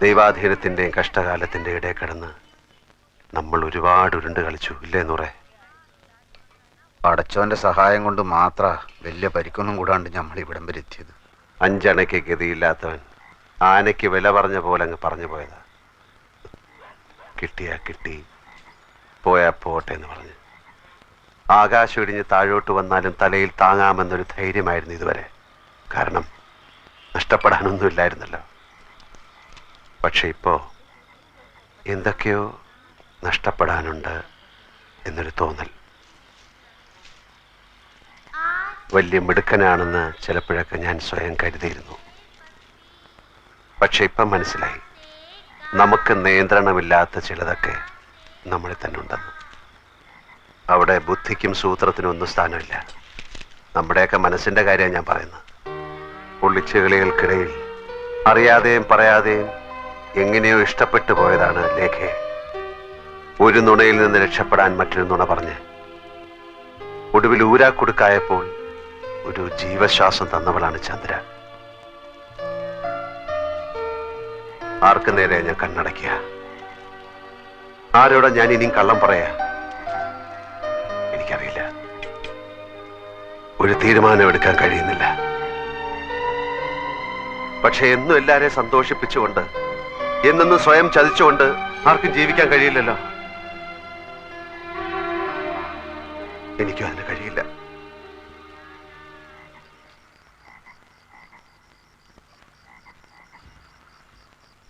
ദൈവാധീനത്തിൻ്റെയും കഷ്ടകാലത്തിൻ്റെ ഇടയിൽ കിടന്ന് നമ്മൾ ഒരുപാട് ഉരുണ്ട് കളിച്ചു ഇല്ലേ നൂറേ? പടച്ചോന്റെ സഹായം കൊണ്ട് മാത്ര വലിയ പരിക്കൊന്നും കൂടാണ്ട് നമ്മൾ ഇവിടം വരെ എത്തിയത്. 5 അണയ്ക്ക് ഗതിയില്ലാത്തവൻ ആനയ്ക്ക് വില പറഞ്ഞ പോലെ അങ്ങ് പറഞ്ഞു പോയതാ. കിട്ടിയാ കിട്ടി, പോയാ പോട്ടെ എന്ന് പറഞ്ഞ് ആകാശം ഇടിഞ്ഞ് താഴോട്ട് വന്നാലും തലയിൽ താങ്ങാമെന്നൊരു ധൈര്യമായിരുന്നു ഇതുവരെ. കാരണം നഷ്ടപ്പെടാനൊന്നുമില്ലായിരുന്നല്ലോ. പക്ഷെ ഇപ്പോ എന്തൊക്കെയോ നഷ്ടപ്പെടാനുണ്ട് എന്നൊരു തോന്നൽ. വലിയ മിടുക്കനാണെന്ന് ചിലപ്പോഴൊക്കെ ഞാൻ സ്വയം കരുതിയിരുന്നു. പക്ഷെ ഇപ്പം മനസ്സിലായി, നമുക്ക് നിയന്ത്രണമില്ലാത്ത ചിലതൊക്കെ നമ്മളിൽ തന്നെ ഉണ്ടെന്ന്. അവിടെ ബുദ്ധിക്കും സൂത്രത്തിനും ഒന്നും സ്ഥാനമില്ല. നമ്മുടെയൊക്കെ മനസ്സിൻ്റെ കാര്യമാണ് ഞാൻ പറയുന്നത്. പൊള്ളിച്ചുകളികൾക്കിടയിൽ അറിയാതെയും പറയാതെയും എങ്ങനെയോ ഇഷ്ടപ്പെട്ടു പോയതാണ് ലേഖയെ. ഒരു നുണയിൽ നിന്ന് രക്ഷപ്പെടാൻ മറ്റൊരു നുണ പറഞ്ഞ് ഒടുവിൽ ഊരാക്കുടുക്കായപ്പോൾ ഒരു ജീവശ്വാസം തന്നവളാണ് ചന്ദ്ര. ആർക്ക് നേരെ ഞാൻ കണ്ണടയ്ക്കുക? ആരോടെ ഞാൻ ഇനിയും കള്ളം പറയാ? എനിക്കറിയില്ല. ഒരു തീരുമാനം എടുക്കാൻ കഴിയുന്നില്ല. പക്ഷെ എന്നും എല്ലാരെയും സന്തോഷിപ്പിച്ചുകൊണ്ട്, എന്നെന്നും സ്വയം ചതിച്ചുകൊണ്ട് ആർക്കും ജീവിക്കാൻ കഴിയില്ലല്ലോ. എനിക്കും അതിന് കഴിയില്ല.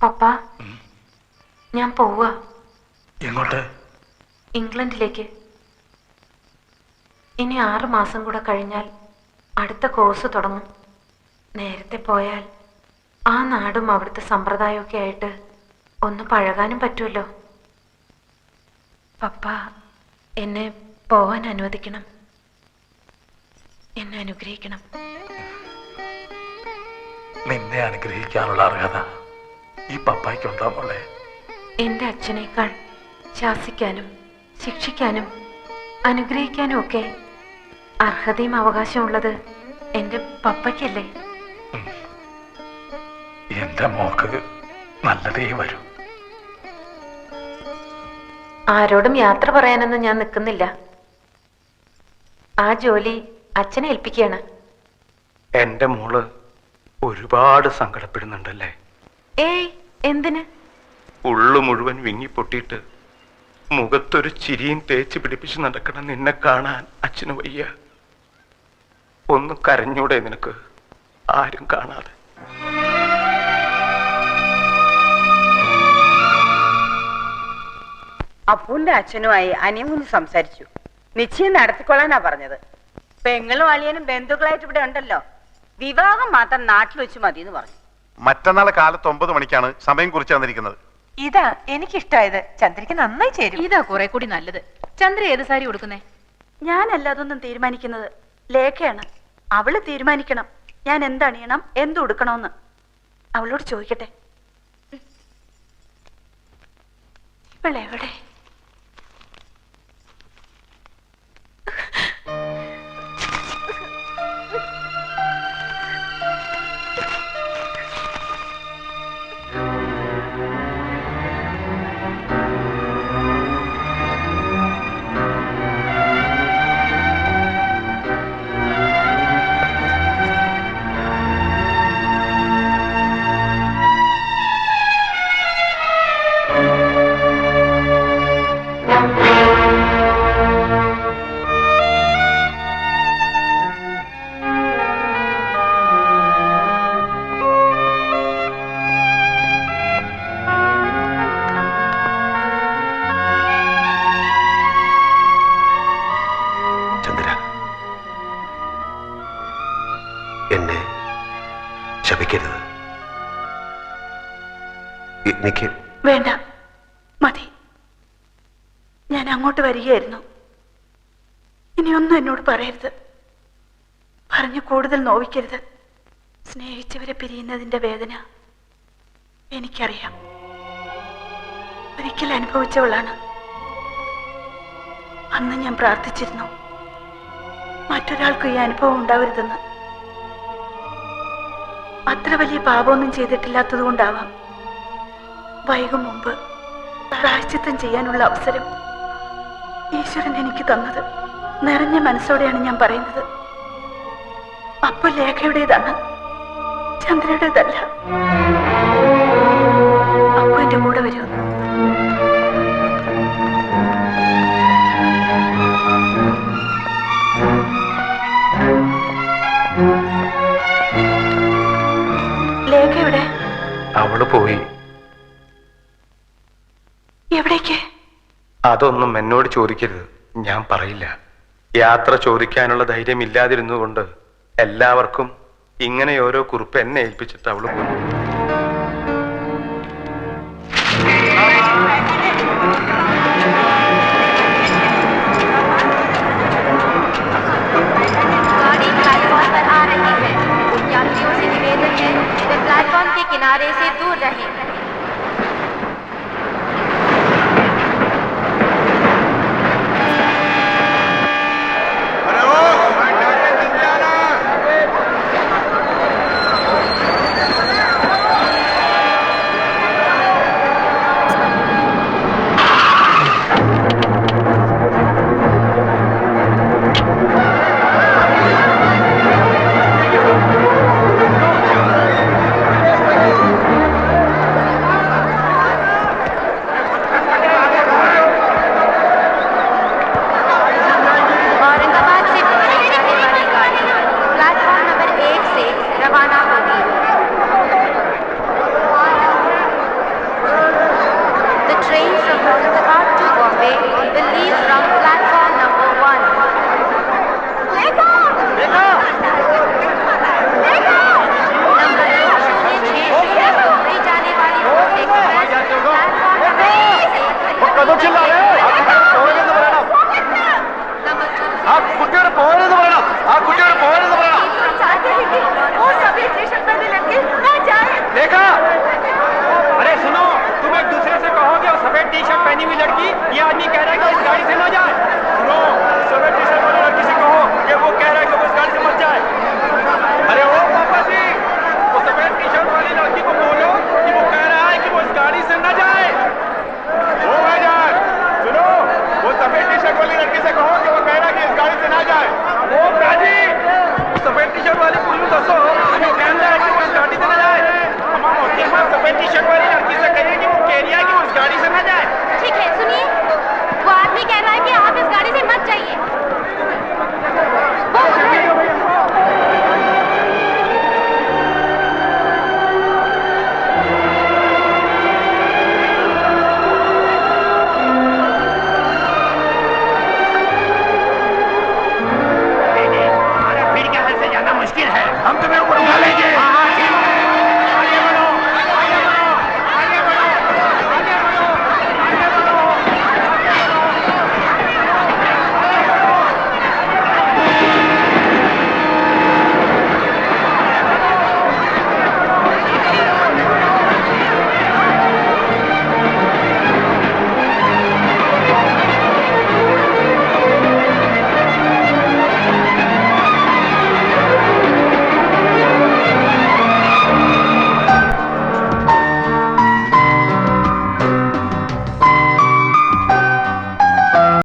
പപ്പ, ഞാൻ പോവാ. എങ്ങോട്ട്? ഇംഗ്ലണ്ടിലേക്ക്. ഇനി 6 മാസം കൂടെ കഴിഞ്ഞാൽ അടുത്ത കോഴ്സ് തുടങ്ങും. നേരത്തെ പോയാൽ ആ നാടും അവിടുത്തെ സമ്പ്രദായമൊക്കെ ആയിട്ട് ഒന്ന് പഴകാനും പറ്റുമല്ലോ. പപ്പ, എന്നെ പോവാൻ അനുവദിക്കണം. എന്നെ അനുഗ്രഹിക്കണം. നിന്നെ അനുഗ്രഹിക്കാനുള്ള അർഹത ഈ പപ്പായ്ക്കുണ്ടാ മോളെ? എൻ്റെ അച്ഛനേക്കാൾ ശാസിക്കാനും ശിക്ഷിക്കാനും അനുഗ്രഹിക്കാനും ഒക്കെ അർഹതയും അവകാശമുള്ളത് എൻ്റെ പപ്പയ്ക്കല്ലേ? എന്റെ മോക്ക് നല്ലതേ വരൂ. ആരോടും യാത്ര പറയാനൊന്നും ഞാൻ നിൽക്കുന്നില്ല. ആ ജോലി അച്ഛനെ ഏൽപ്പിക്കുകയാണ്. എന്റെ മോള് ഒരുപാട് സങ്കടപ്പെടുന്നുണ്ടല്ലേ? ഏയ്, എന്തിന്? ഉള്ളു മുഴുവൻ വിങ്ങിപ്പൊട്ടിയിട്ട് മുഖത്തൊരു ചിരിയും തേച്ച് പിടിപ്പിച്ച് നടക്കണം നിന്നെ കാണാൻ അച്ഛന് വയ്യ. ഒന്ന് കരഞ്ഞൂടെ നിനക്ക്, ആരും കാണാതെ? അപ്പൂന്റെ അച്ഛനുമായി അനിയൻ സംസാരിച്ചു. നിശ്ചയം നടത്തിക്കൊള്ളാനാ പറഞ്ഞത്. പെങ്ങളും അളിയനും ബന്ധുക്കളായിട്ട് ഇവിടെ ഉണ്ടല്ലോ. വിവാഹം മാത്രം നാട്ടിൽ വെച്ച് മതി എന്ന് പറഞ്ഞു. മറ്റന്നാളെ കാലത്ത് 9 മണിക്കാണ് സമയം കുറിച്ച് തന്നിരിക്കുന്നത്. ഇതാ എനിക്കിഷ്ടായത്. ചന്ദ്രയ്ക്ക് നന്നായി ചേരും. ഇതാ കുറെ കൂടി നല്ലത്. ചന്ദ്ര ഏത് സാരി കൊടുക്കുന്നേ? ഞാനല്ല അതൊന്നും തീരുമാനിക്കുന്നത്, ലേഖയാണ്. അവള് തീരുമാനിക്കണം ഞാൻ എന്തണിയണം, എന്ത് ഉടുക്കണമെന്ന്. അവളോട് ചോദിക്കട്ടെ. ഇവളെവിടെ? എന്നെ ശപിക്കരുത്. എനിക്ക് വേണ്ട, മതി. ഞാൻ അങ്ങോട്ട് വരികയായിരുന്നു. ഇനിയൊന്നും എന്നോട് പറയരുത്. പറഞ്ഞു കൂടുതൽ നോവിക്കരുത്. സ്നേഹിച്ചവരെ പിരിയുന്നതിന്റെ വേദന എനിക്കറിയാം. ഒരിക്കൽ അനുഭവിച്ചവളാണ്. അന്ന് ഞാൻ പ്രാർത്ഥിച്ചിരുന്നു മറ്റൊരാൾക്കും ഈ അനുഭവം ഉണ്ടാവരുതെന്ന്. അത്ര വലിയ പാപമൊന്നും ചെയ്തിട്ടില്ലാത്തത് കൊണ്ടാവാം വൈകും മുമ്പ് പ്രായശ്ചിത്തം ചെയ്യാനുള്ള അവസരം ഈശ്വരൻ എനിക്ക് തന്നത് നിറഞ്ഞ മനസ്സോടെയാണ് ഞാൻ പറയുന്നത്. അപ്പൊ ലേഖയുടേതാണ്, ചന്ദ്രയുടേതല്ല. അപ്പൊ എന്റെ കൂടെ വരൂ. ലേഖ എവിടെ? അവള് പോയി. എവിടേക്ക്? അതൊന്നും എന്നോട് ചോദിക്കരുത്, ഞാൻ പറയില്ല. യാത്ര ചോദിക്കാനുള്ള ധൈര്യം ഇല്ലാതിരുന്നുകൊണ്ട് എല്ലാവർക്കും ഇങ്ങനെ ഓരോ കുറിപ്പ് എന്നെ ഏൽപ്പിച്ചിട്ട് അവള് പോയി. प्लेटफॉर्म के किनारे से दूर रहें। अरे ओ पापा जी, वो सफेद टी शर्ट वाली लड़की को